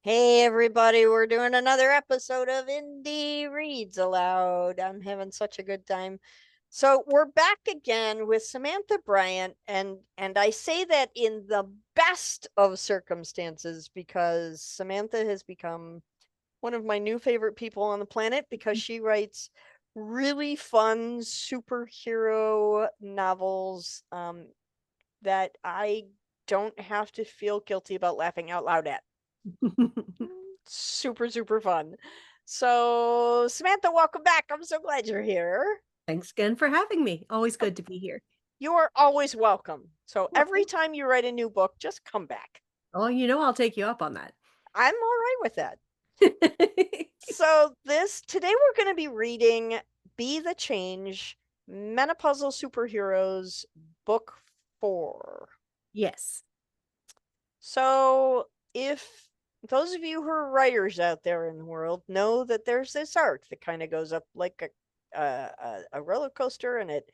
Hey everybody, we're doing another episode of Indie Reads Aloud. I'm having such a good time. So we're back again with Samantha Bryant, and I say that in the best of circumstances because Samantha has become one of my new favorite people on the planet because she writes really fun superhero novels that I don't have to feel guilty about laughing out loud at. Super, super fun. So, Samantha, welcome back. I'm so glad you're here. Thanks again for having me. Always good to be here. You are always welcome. So, Well, every time you write a new book, just come back. oh, I'll take you up on that. I'm all right with that. So, today we're going to be reading Be the Change Menopausal Superheroes, Book 4. Yes. So, if those of you who are writers out there in the world know that there's this arc that kind of goes up like a roller coaster, and it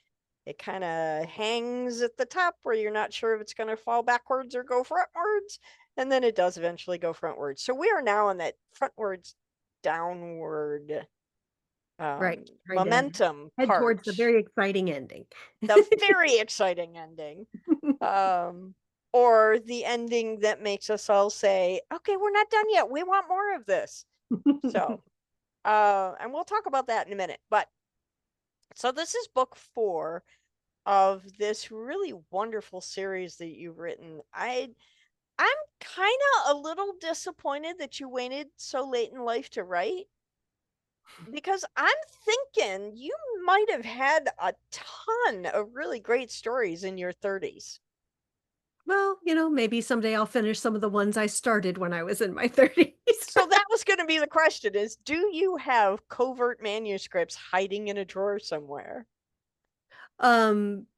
kind of hangs at the top where you're not sure if it's going to fall backwards or go frontwards, and then it does eventually go frontwards. So we are now in that frontwards downward Right. Trying to momentum head part, towards the very exciting ending. the very exciting ending. Um, or the ending that makes us all say, okay, we're not done yet. We want more of this. So, and we'll talk about that in a minute. But so this is book 4 of this really wonderful series that you've written. I'm kind of a little disappointed that you waited so late in life to write because I'm thinking you might have had a ton of really great stories in your 30s. Well, maybe someday I'll finish some of the ones I started when I was in my 30s. So that was going to be the question is, do you have covert manuscripts hiding in a drawer somewhere?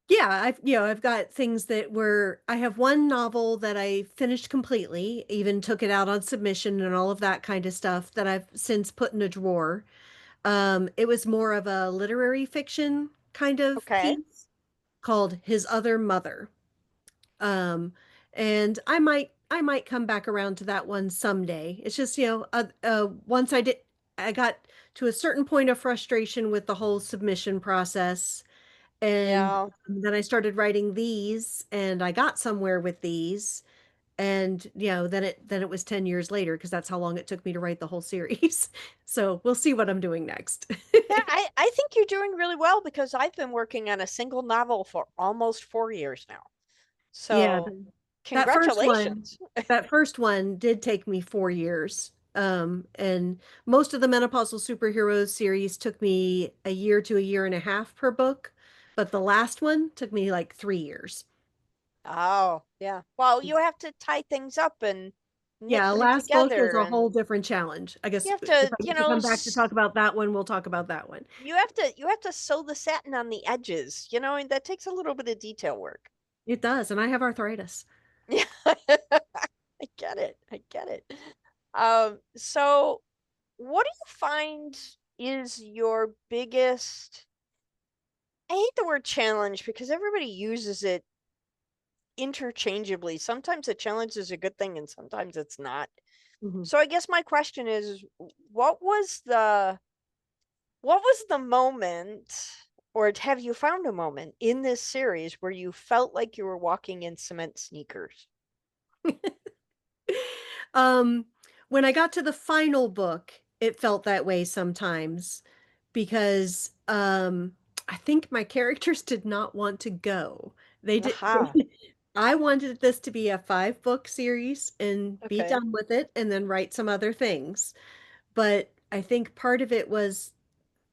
Yeah, I've got things that were I have one novel that I finished completely, even took it out on submission and all of that kind of stuff that I've since put in a drawer. It was more of a literary fiction kind of Okay. piece called His Other Mother. Um, and I might come back around to that one someday. It's just, once I got to a certain point of frustration with the whole submission process, and Yeah. then I started writing these, and I got somewhere with these, and then it was 10 years later because that's how long it took me to write the whole series. So we'll see what I'm doing next. Yeah, I think you're doing really well because I've been working on a single novel for almost 4 years now. Yeah, So that first one, congratulations. that first one did take me 4 years. And most of the Menopausal Superheroes series took me a year to a year and a half per book, but the last one took me like 3 years. Oh, yeah. Well, you have to tie things up and knit Yeah, them last book is together, a whole and different challenge. I you guess have if to, I get to come back to talk about that one, we'll talk about that one. you have to sew the satin on the edges, and that takes a little bit of detail work. It does, and I have arthritis. Yeah. I get it. I get it. So what do you find is your biggest, I hate the word challenge because everybody uses it interchangeably. Sometimes a challenge is a good thing and sometimes it's not. Mhm. So I guess my question is, what was the what was the moment, or have you found a moment in this series where you felt like you were walking in cement sneakers? Um, when I got to the final book, it felt that way sometimes because I think my characters did not want to go. They did Aha. I wanted this to be a 5 book series and be Okay. done with it and then write some other things. But I think part of it was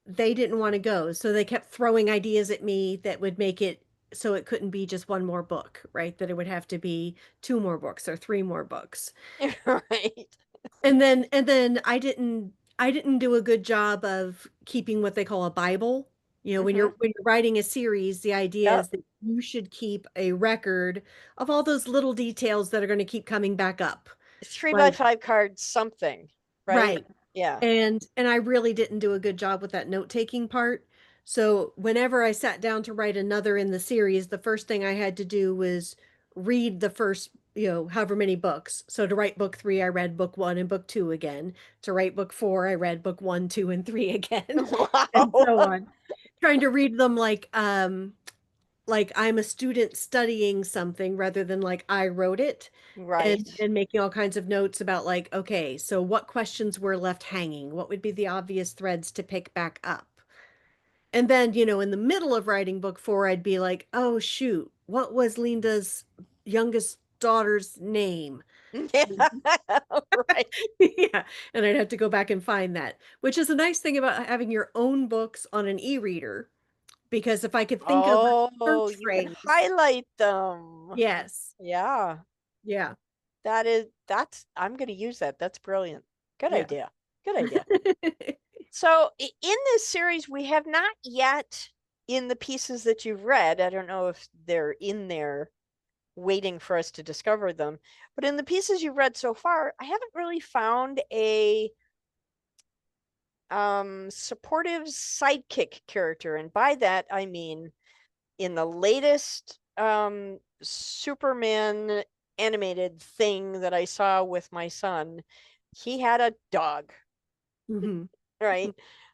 they didn't want to go. So they kept throwing ideas at me that would make it so it couldn't be just one more book, right? That it would have to be 2 more books or 3 more books. Right. And then I didn't do a good job of keeping what they call a Bible. When you're Mm-hmm. when you're writing a series, the idea Yep. is that you should keep a record of all those little details that are going to keep coming back up. Three by Like, five cards, something, right? right. Yeah. And I really didn't do a good job with that note-taking part. So whenever I sat down to write another in the series, the first thing I had to do was read the first however many books. So to write book 3, I read book 1 and book 2 again. To write book 4, I read book 1, 2, and 3 again, and Wow. so on. Trying to read them like I'm a student studying something rather than like I wrote it, and Right. making all kinds of notes about like, okay, so what questions were left hanging? What would be the obvious threads to pick back up? And then, in the middle of writing book 4, I'd be like, oh shoot, what was Linda's youngest daughter's name? Yeah. Right. Yeah, and I'd have to go back and find that, which is a nice thing about having your own books on an e-reader, because if I could think of a Oh, search you can phrase, highlight them. yes, Yeah. yeah, I'm going to use that. That's brilliant. Good yeah. idea. Good idea. So in this series, we have not yet, in the pieces that you've read, I don't know if they're in there waiting for us to discover them, but in the pieces you've read so far, I haven't really found a supportive sidekick character. And by that, I mean in the latest Superman animated thing that I saw with my son, he had a dog, Mhm. right?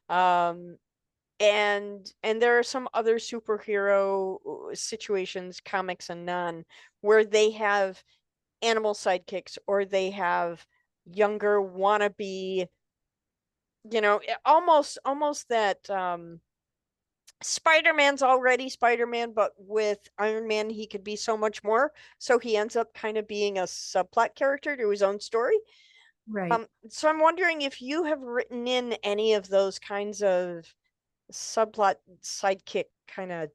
Um, and there are some other superhero situations, comics and non, where they have animal sidekicks or they have younger wannabe, almost that Spider-Man's already Spider-Man, but with Iron Man, he could be so much more. So he ends up kind of being a subplot character to his own story. Right. So I'm wondering if you have written in any of those kinds of subplot sidekick kind of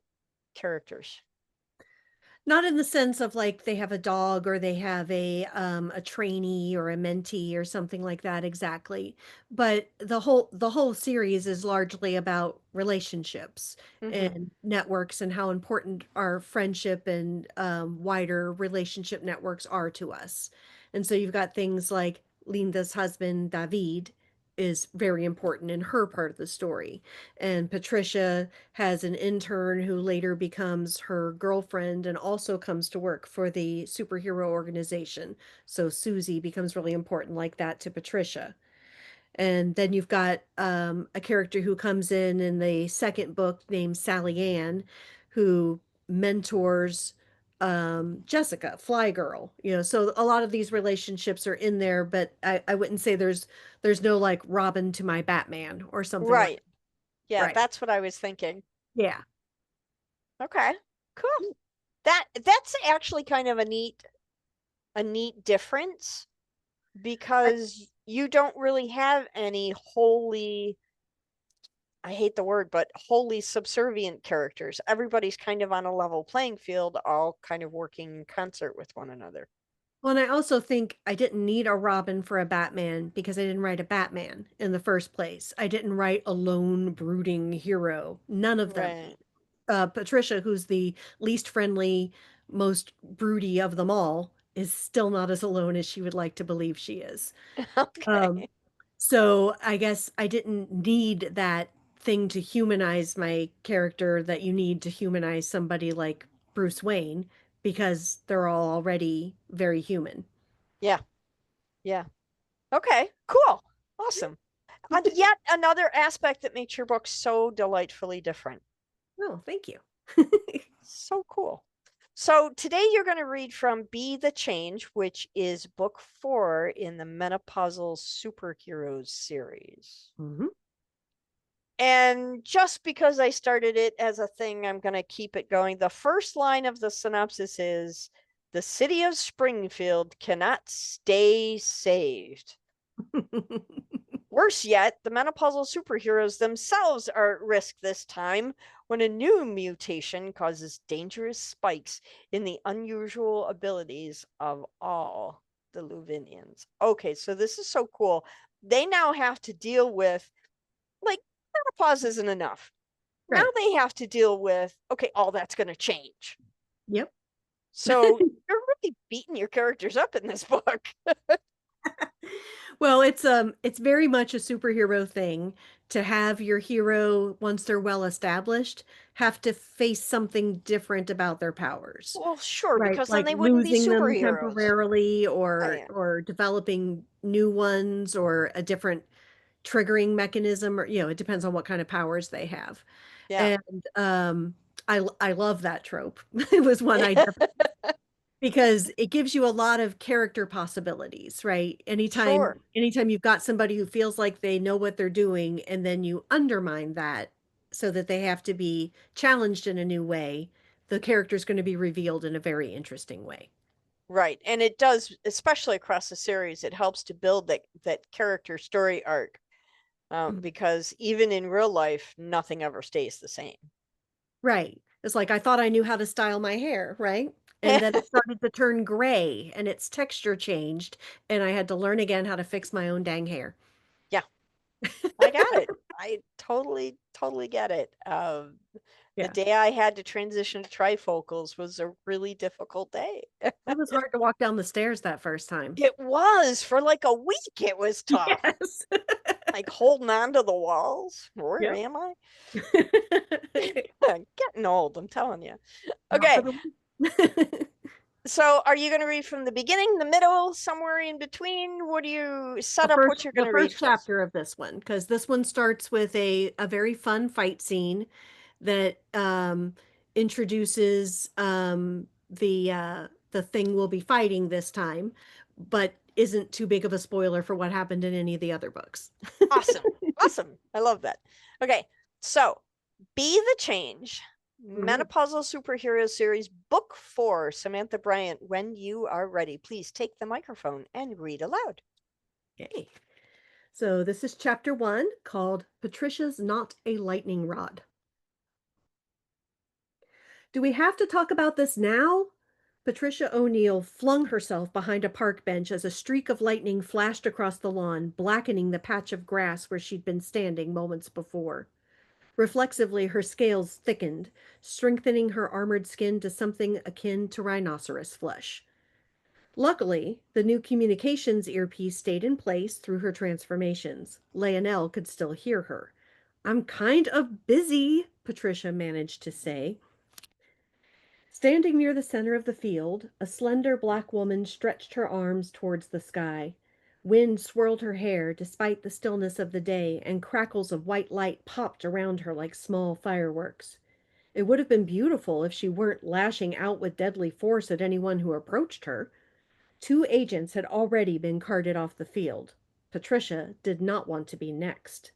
characters. Not in the sense of like they have a dog or they have a trainee or a mentee or something like that exactly. But the whole series is largely about relationships Mm-hmm. and networks and how important our friendship and wider relationship networks are to us. And so you've got things like Linda's husband, David, is very important in her part of the story. And Patricia has an intern who later becomes her girlfriend and also comes to work for the superhero organization. So Susie becomes really important like that to Patricia. And then you've got a character who comes in the second book named Sally Ann, who mentors Jessica, Flygirl. So a lot of these relationships are in there, but I wouldn't say there's no like Robin to my Batman or something like Right. Yeah, right. that's what I was thinking. Yeah. Okay. Cool. That's actually kind of a neat difference because you don't really have any wholly, I hate the word, but wholly subservient characters. Everybody's kind of on a level playing field, all kind of working in concert with one another. Well, and I also think I didn't need a Robin for a Batman because I didn't write a Batman in the first place. I didn't write a lone, brooding hero. None of them. Right. Patricia, who's the least friendly, most broody of them all, is still not as alone as she would like to believe she is. Um, Okay. so I guess I didn't need that thing to humanize my character that you need to humanize somebody like Bruce Wayne because they're all already very human. Yeah. Yeah. Okay. Cool. Awesome. Yet another aspect that makes your book so delightfully different. Oh, thank you. So cool. So today you're going to read from Be the Change, which is book 4 in the Menopausal Superheroes series. Mhm. And just because I started it as a thing, I'm going to keep it going. The first line of the synopsis is the city of Springfield cannot stay saved. Worse yet, the menopausal superheroes themselves are at risk this time when a new mutation causes dangerous spikes in the unusual abilities of all the Liu-vians. Okay, so this is so cool. They now have to deal with, like, menopause isn't enough. Now Right. they have to deal with, okay, all that's going to change. Yep. So you're really beating your characters up in this book. Well, it's very much a superhero thing to have your hero, once they're well established, have to face something different about their powers. Well, sure, Right, because then like they wouldn't be losing them superheroes. temporarily I, or developing new ones or a different triggering mechanism or it depends on what kind of powers they have. yeah. And I love that trope. It was one I because it gives you a lot of character possibilities, right? Sure. Anytime you've got somebody who feels like they know what they're doing and then you undermine that so that they have to be challenged in a new way, the character's going to be revealed in a very interesting way. Right. And it does, especially across the series, it helps to build that character story arc. Because even in real life, nothing ever stays the same. Right. It's like I thought I knew how to style my hair, right? And then it started to turn gray and its texture changed, and I had to learn again how to fix my own dang hair. Yeah, I got it. I totally get it. The Yeah. day I had to transition to trifocals was a really difficult day. It was hard to walk down the stairs that first time. It was for like a week, it was tough. Yes. Like holding on to the walls. Where Yep. am I? Getting old, I'm telling you. Not for Okay, the weak. so are you going to read from the beginning, the middle, somewhere in between? What do you set up what you're The going to read first first? chapter of this one, because this one starts with a very fun fight scene that introduces the thing we'll be fighting this time, but isn't too big of a spoiler for what happened in any of the other books. Awesome. Awesome. I love that. Okay. So, Be the Change, Mhm. Menopausal Superheroes Series, Book 4, Samantha Bryant. When you are ready, please take the microphone and read aloud. Okay. So this is chapter one called Patricia's Not a Lightning Rod. Do we have to talk about this now? Patricia O'Neill flung herself behind a park bench as a streak of lightning flashed across the lawn, blackening the patch of grass where she'd been standing moments before. Reflexively, her scales thickened, strengthening her armored skin to something akin to rhinoceros flesh. Luckily, the new communications earpiece stayed in place through her transformations. Leonel could still hear her. I'm kind of busy, Patricia managed to say. Standing near the center of the field, a slender black woman stretched her arms towards the sky. Wind swirled her hair despite the stillness of the day, and crackles of white light popped around her like small fireworks. It would have been beautiful if she weren't lashing out with deadly force at anyone who approached her. Two agents had already been carted off the field. Patricia did not want to be next.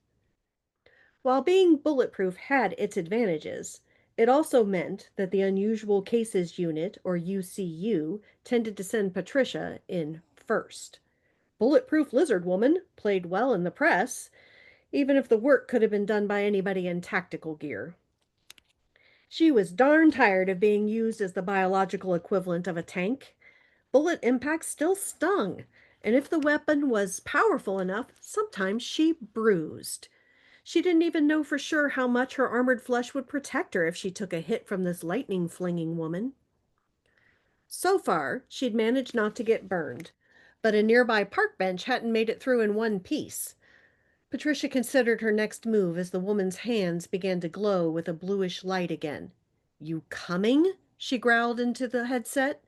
While being bulletproof had its advantages, it also meant that the Unusual Cases Unit, or UCU, tended to send Patricia in first. Bulletproof Lizard Woman played well in the press, even if the work could have been done by anybody in tactical gear. She was darn tired of being used as the biological equivalent of a tank. Bullet impacts still stung, and if the weapon was powerful enough, sometimes she bruised. She didn't even know for sure how much her armored flesh would protect her if she took a hit from this lightning flinging woman. So far, she'd managed not to get burned, but a nearby park bench hadn't made it through in one piece. Patricia considered her next move as the woman's hands began to glow with a bluish light again. You coming? She growled into the headset.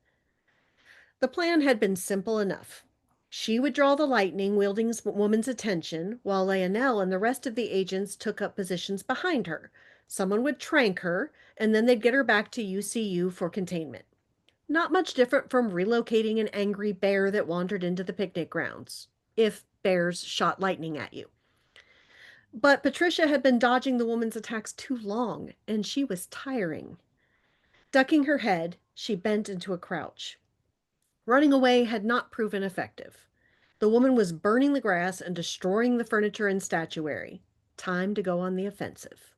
The plan had been simple enough. She would draw the lightning wielding woman's attention, while Leonel and the rest of the agents took up positions behind her. Someone would trank her, and then they'd get her back to UCU for containment. Not much different from relocating an angry bear that wandered into the picnic grounds, if bears shot lightning at you. But Patricia had been dodging the woman's attacks too long, and she was tiring. Ducking her head, she bent into a crouch. Running away had not proven effective. The woman was burning the grass and destroying the furniture and statuary. Time to go on the offensive.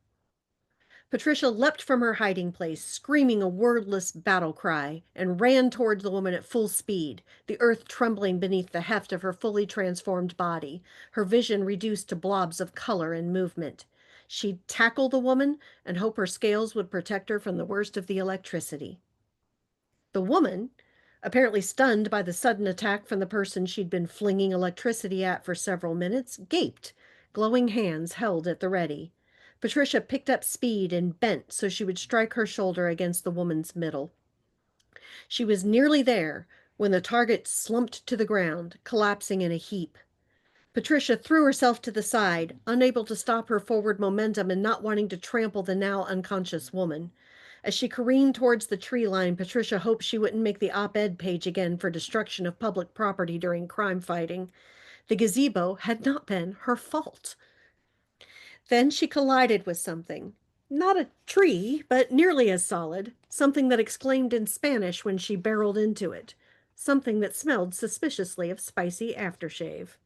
Patricia leapt from her hiding place, screaming a wordless battle cry, and ran towards the woman at full speed, the earth trembling beneath the heft of her fully transformed body, her vision reduced to blobs of color and movement. She'd tackle the woman and hope her scales would protect her from the worst of the electricity. The woman, apparently stunned by the sudden attack from the person she'd been flinging electricity at for several minutes, gaped, glowing hands held at the ready. Patricia picked up speed and bent so she would strike her shoulder against the woman's middle. She was nearly there when the target slumped to the ground, collapsing in a heap. Patricia threw herself to the side, unable to stop her forward momentum and not wanting to trample the now unconscious woman. As she careened towards the tree line, Patricia hoped she wouldn't make the op-ed page again for destruction of public property during crime fighting. The gazebo had not been her fault. Then she collided with something. Not a tree, but nearly as solid. Something that exclaimed in Spanish when she barreled into it. Something that smelled suspiciously of spicy aftershave.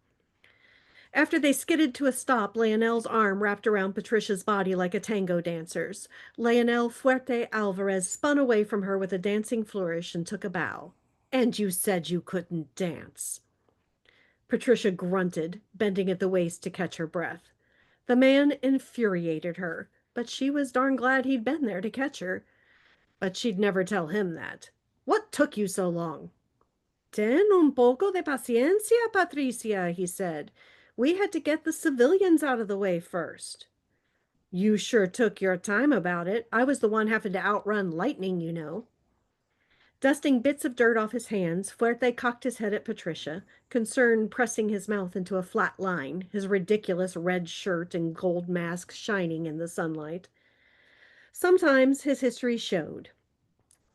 After they skidded to a stop, Leonel's arm wrapped around Patricia's body like a tango dancer's. Leonel Fuerte Alvarez spun away from her with a dancing flourish and took a bow. And you said you couldn't dance. Patricia grunted, bending at the waist to catch her breath. The man infuriated her, but she was darn glad he'd been there to catch her. But she'd never tell him that. What took you so long? Ten un poco de paciencia, Patricia, he said. We had to get the civilians out of the way first. You sure took your time about it. I was the one having to outrun lightning, you know. Dusting bits of dirt off his hands, Fuerte cocked his head at Patricia, concern pressing his mouth into a flat line, his ridiculous red shirt and gold mask shining in the sunlight. Sometimes his history showed.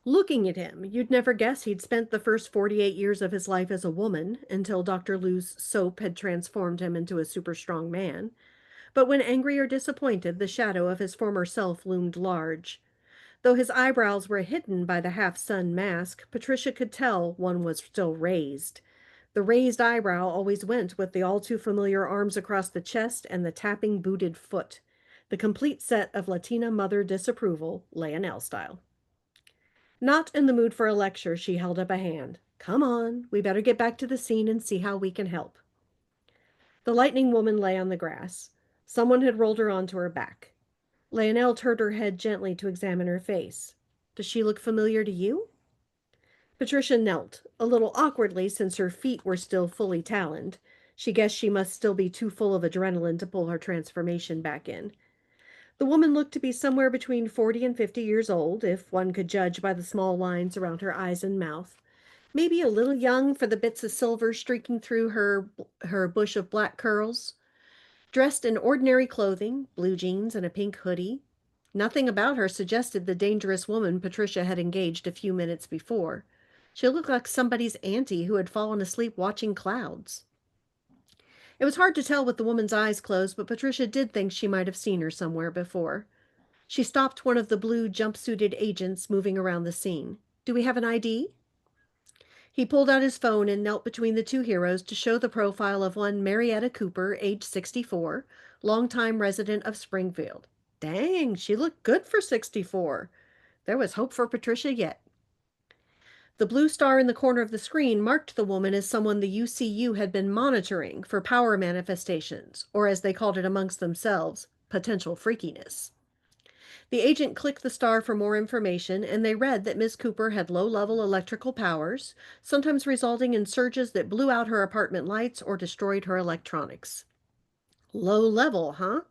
Looking at him, you'd never guess he'd spent the first 48 years of his life as a woman until Dr. Lou's soap had transformed him into a super strong man. But when angry or disappointed, the shadow of his former self loomed large. Though his eyebrows were hidden by the half-sun mask, Patricia could tell one was still raised. The raised eyebrow always went with the all-too-familiar arms across the chest and the tapping booted foot. The complete set of Latina mother disapproval, Leonel style. Not in the mood for a lecture, she held up a hand. Come on, we better get back to the scene and see how we can help. The lightning woman lay on the grass. Someone had rolled her onto her back. Leonel turned her head gently to examine her face. Does she look familiar to you? Patricia knelt, a little awkwardly since her feet were still fully taloned. She guessed she must still be too full of adrenaline to pull her transformation back in. The woman looked to be somewhere between 40 and 50 years old, if one could judge by the small lines around her eyes and mouth. Maybe a little young for the bits of silver streaking through her bush of black curls. Dressed in ordinary clothing, blue jeans and a pink hoodie. Nothing about her suggested the dangerous woman Patricia had engaged a few minutes before. She looked like somebody's auntie who had fallen asleep watching clouds. It was hard to tell with the woman's eyes closed, but Patricia did think she might have seen her somewhere before. She stopped one of the blue jumpsuited agents moving around the scene. Do we have an ID? He pulled out his phone and knelt between the two heroes to show the profile of one Marietta Cooper, age 64, longtime resident of Springfield. Dang, she looked good for 64. There was hope for Patricia yet. The blue star in the corner of the screen marked the woman as someone the UCU had been monitoring for power manifestations, or as they called it amongst themselves, potential freakiness. The agent clicked the star for more information, and they read that Miss Cooper had low-level electrical powers, sometimes resulting in surges that blew out her apartment lights or destroyed her electronics. Low level, huh?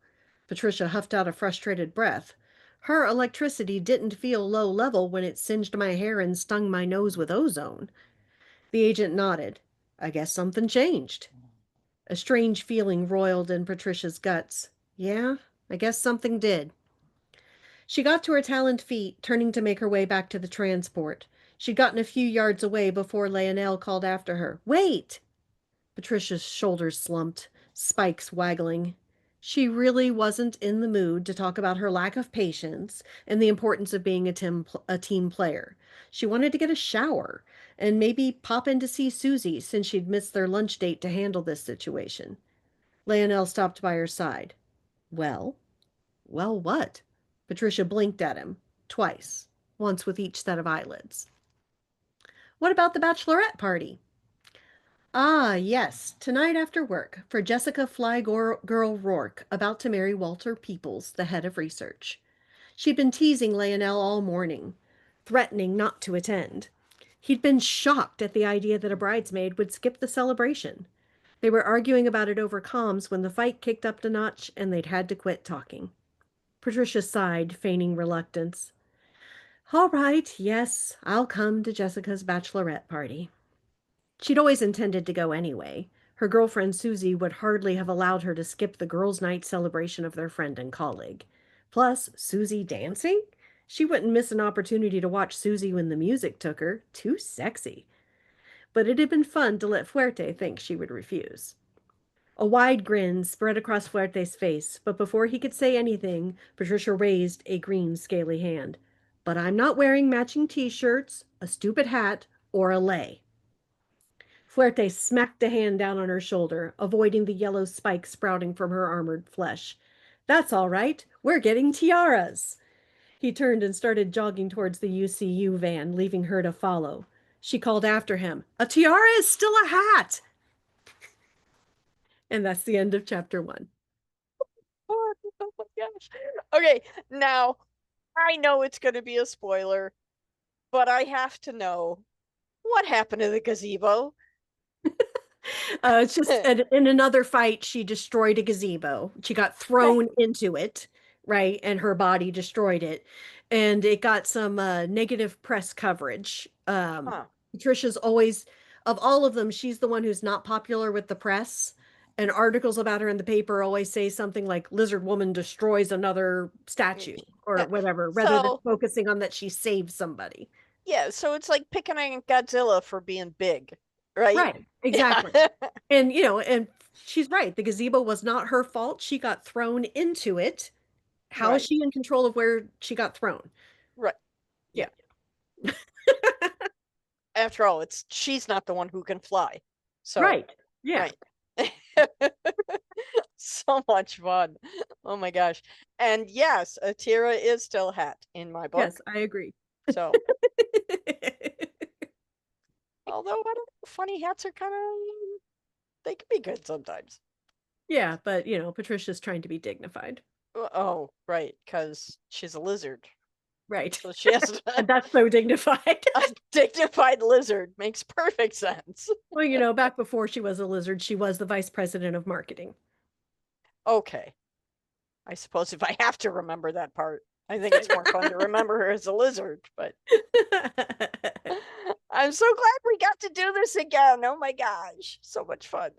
Patricia huffed out a frustrated breath. Her electricity didn't feel low level when it singed my hair and stung my nose with ozone. The agent nodded. I guess something changed. A strange feeling roiled in Patricia's guts. Yeah, I guess something did. She got to her taloned feet, turning to make her way back to the transport. She'd gotten a few yards away before Leonel called after her. Wait! Patricia's shoulders slumped, spikes waggling. She really wasn't in the mood to talk about her lack of patience and the importance of being a team player. She wanted to get a shower and maybe pop in to see Susie since she'd missed their lunch date to handle this situation. Leonel stopped by her side. Well? Well, what? Patricia blinked at him, twice, once with each set of eyelids. What about the bachelorette party? Ah, yes, tonight after work, for Jessica Flygirl Rourke, about to marry Walter Peoples, the head of research. She'd been teasing Leonel all morning, threatening not to attend. He'd been shocked at the idea that a bridesmaid would skip the celebration. They were arguing about it over comms when the fight kicked up a notch and they'd had to quit talking. Patricia sighed, feigning reluctance. All right, yes, I'll come to Jessica's bachelorette party. She'd always intended to go anyway. Her girlfriend Susie would hardly have allowed her to skip the girls' night celebration of their friend and colleague. Plus, Susie dancing? She wouldn't miss an opportunity to watch Susie when the music took her. Too sexy. But it had been fun to let Fuerte think she would refuse. A wide grin spread across Fuerte's face, but before he could say anything, Patricia raised a green, scaly hand. But I'm not wearing matching t-shirts, a stupid hat, or a lei. Fuerte smacked a hand down on her shoulder, avoiding the yellow spikes sprouting from her armored flesh. That's all right. We're getting tiaras. He turned and started jogging towards the UCU van, leaving her to follow. She called after him, A tiara is still a hat! And that's the end of chapter 1. Oh my gosh. Okay, now I know it's going to be a spoiler, but I have to know what happened to the gazebo. It's just in another fight, she destroyed a gazebo. She got thrown into it, right? And her body destroyed it. And it got some negative press coverage. Huh. Patricia's always, of all of them, she's the one who's not popular with the press. And articles about her in the paper always say something like Lizard Woman destroys another statue or whatever, rather than So, focusing on that she saved somebody. yeah, so it's like picking on Godzilla for being big, right? Right, Yeah. exactly. And, and she's right. The gazebo was not her fault. She got thrown into it. How is Right. she in control of where she got thrown? Right. Yeah. Yeah. After all, it's she's not the one who can fly. So, Right. Yeah. right. So much fun. Oh my gosh. And yes, Atira is still hat in my Yes, book. I agree. So, although I don't know, funny hats are kind of they can be good sometimes. Yeah, but Patricia's trying to be dignified. Oh, right, because she's a lizard. Right. So she has And that's so dignified. a dignified lizard. Makes perfect sense. Well, back before she was a lizard, she was the vice president of marketing. Okay. I suppose if I have to remember that part, I think it's more fun to remember her as a lizard, but I'm so glad we got to do this again. Oh my gosh. So much fun.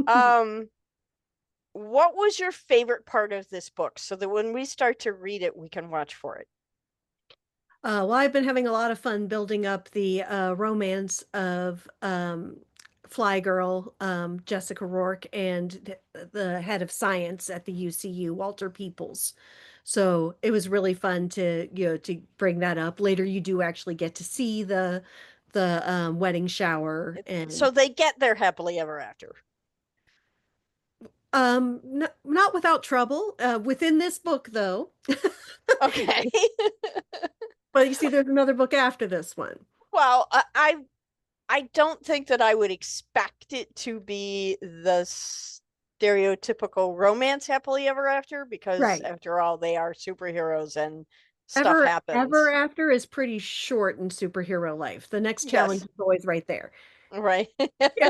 Um what was your favorite part of this book so that when we start to read it we can watch for it? Well, I've been having a lot of fun building up the romance of Flygirl, Jessica Rourke, and the head of science at the UCU, Walter Peoples. So it was really fun to bring that up. Later, you do actually get to see the wedding shower, So and they get there happily ever after. not without trouble. Within this book, though. Okay. But you see, there's another book after this one. Well, I don't think that I would expect it to be the stereotypical romance happily ever after because Right. after all they are superheroes and stuff Ever happens. after is pretty short in superhero life. The next challenge Yes, is always right there. right. Yeah.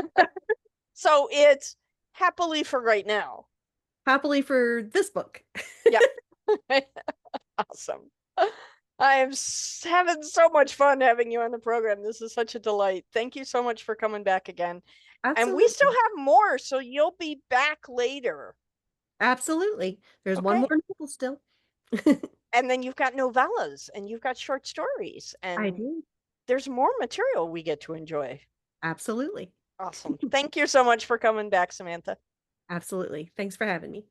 So it's happily for right now. Happily for this book. Yeah. Awesome. I am having so much fun having you on the program. This is such a delight. Thank you so much for coming back again. And we still Absolutely. have more, so you'll be back later. Absolutely. There's one more Okay. novel still. And then you've got novellas and you've got short stories, I and do. there's more material we get to enjoy. Absolutely. Awesome. Thank you so much for coming back, Samantha. Absolutely. Thanks for having me.